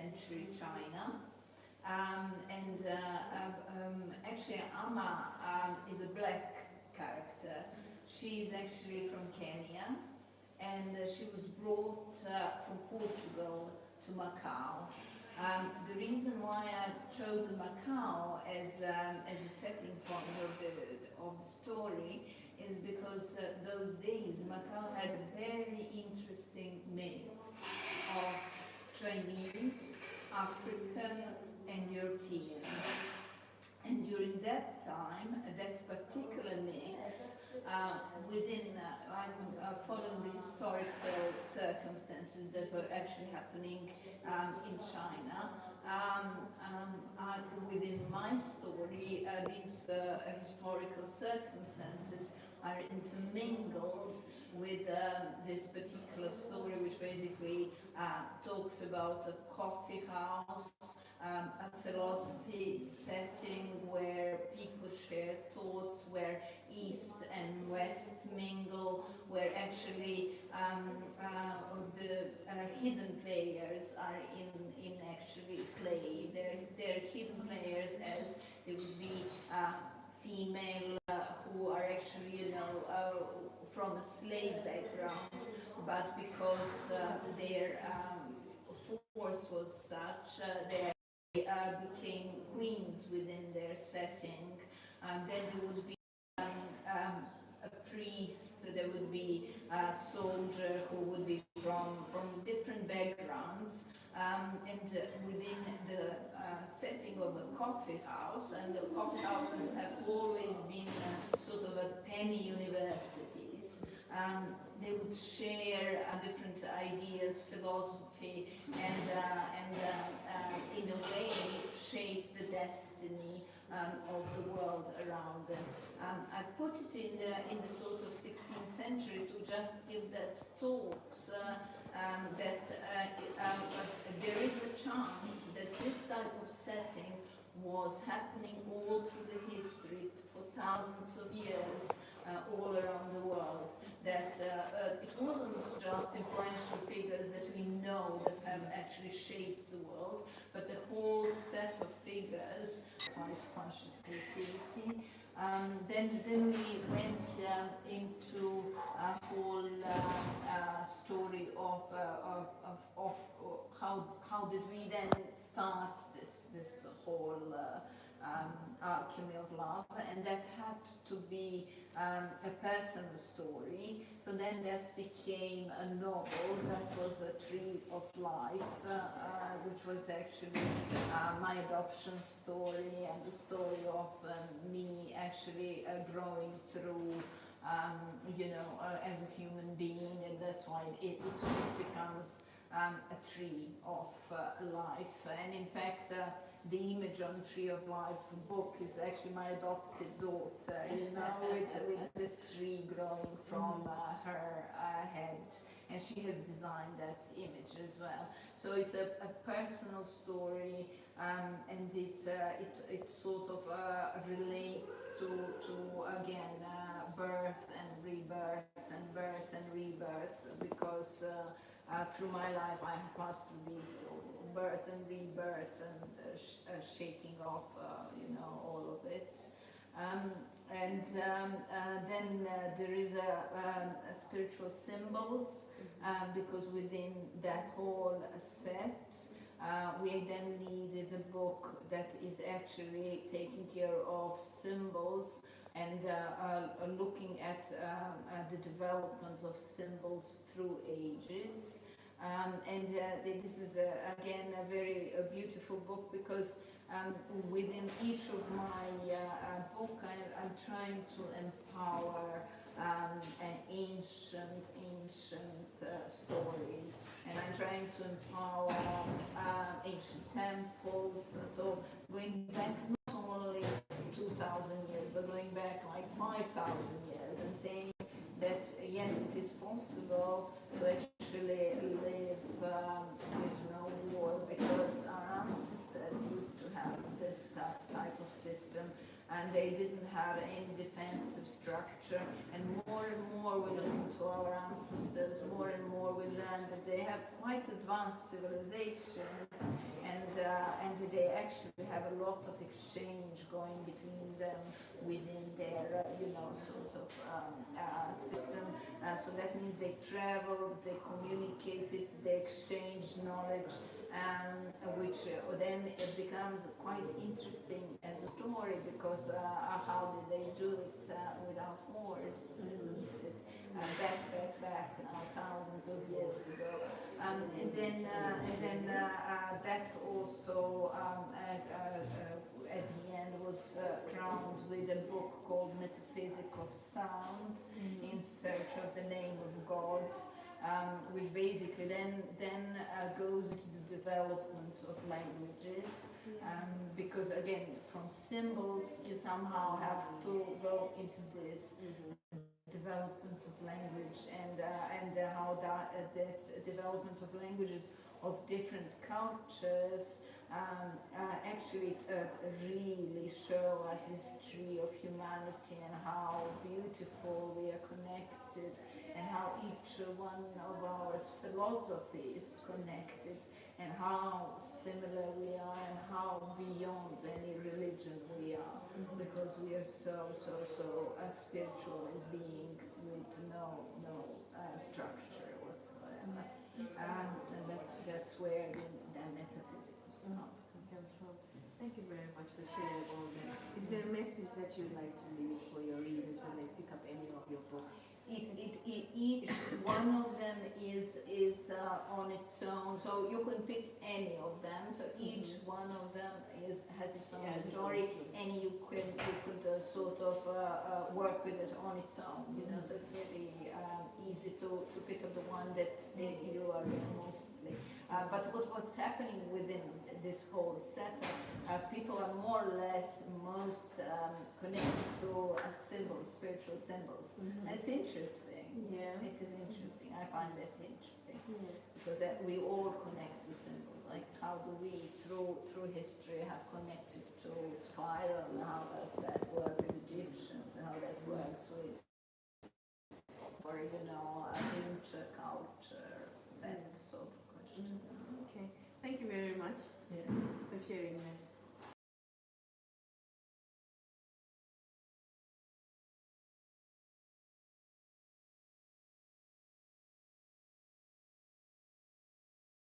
century China. Actually Amma is a black character. She is actually from Kenya, and she was brought from Portugal to Macau. The reason why I've chosen Macau as a setting point of the story is because those days Macau had a very interesting mix of Chinese, African and European. And during that time, that particular mix, within, following the historical circumstances that were actually happening in China, within my story, these historical circumstances are intermingled with this particular story, which basically talks about a coffee house, a philosophy setting where people share thoughts, where East and West mingle, where actually the hidden players are in actually play. They're hidden players, as they would be female who are actually, you know, from a slave background, but because their force was such, they became queens within their setting. Then there would be a priest, there would be a soldier who would be from different backgrounds, and within the setting of a coffee house, and the coffee houses have always been sort of a penny universities. They would share different ideas, philosophy, and in a way shape the destiny of the world around them. I put it in the sort of 16th century to just give that thought that there is a chance that this type of setting was happening all through the history for thousands of years all around the world. That it wasn't just influential figures that we know that have actually shaped the world, but the whole set of figures, conscious creativity. Then we went into a whole story of how did we then start this whole Alchemy of Love, and that had to be a personal story. So then that became a novel that was a Tree of Life, which was actually my adoption story and the story of me actually growing through, you know, as a human being, and that's why it becomes a Tree of Life. And in fact, the image on Tree of Life book is actually my adopted daughter, you know, with the tree growing from her head, and she has designed that image as well. So it's a personal story, and it sort of relates to again birth and rebirth, because through my life I have passed through these birth and rebirth and shaking off, you know, all of it. Then there is a spiritual symbols, because within that whole set, we then needed a book that is actually taking care of symbols and looking at the development of symbols through ages. This is again a very beautiful book, because within each of my book I'm trying to empower ancient stories, and I'm trying to empower ancient temples. So going back not only 2,000 years, but going back like 5,000 years, and saying that yes, it is possible to actually live with no war, because our ancestors used to have this type of system, and they didn't have any defensive structure. And more we look into our ancestors, more and more we learn that they have quite advanced civilizations, and they actually have a lot of exchange going between them within their sort of system. So that means they traveled, they communicated, they exchanged knowledge, which then it becomes quite interesting as a story, because how did they do it without wars, isn't it? Back now, thousands of years ago. And then that also at the end was crowned with a book called Metaphysics of Sound, in search of the name of God, which basically then goes into the development of languages, because again, from symbols you somehow have to go into this development of language, and how that development of languages of different cultures actually really show us this tree of humanity, and how beautiful we are connected, and how each one of our philosophy is connected, and how similar we are, and how beyond any religion we are, because we are so spiritual as being with no structure whatsoever. And that's where the metaphysics of sound comes from. Thank you very much for sharing all that. Is there a message that you'd like to leave for your readers when they pick up any of your books? Each one of them is on its own, so you can pick any of them. So each one of them has its own story, and you could sort of work with it on its own. So it's really easy to pick up the one that you are mostly. But what's happening within this whole setup? People are more or less most connected to symbols, spiritual symbols. And it's interesting. Yeah. It is interesting. I find this interesting. Yeah. Because we all connect to symbols. Like, how do we, through history, have connected to spiral, and how does that work with Egyptians, and how that works with, or culture, that sort of question. Okay. Thank you very much Yes. for sharing that.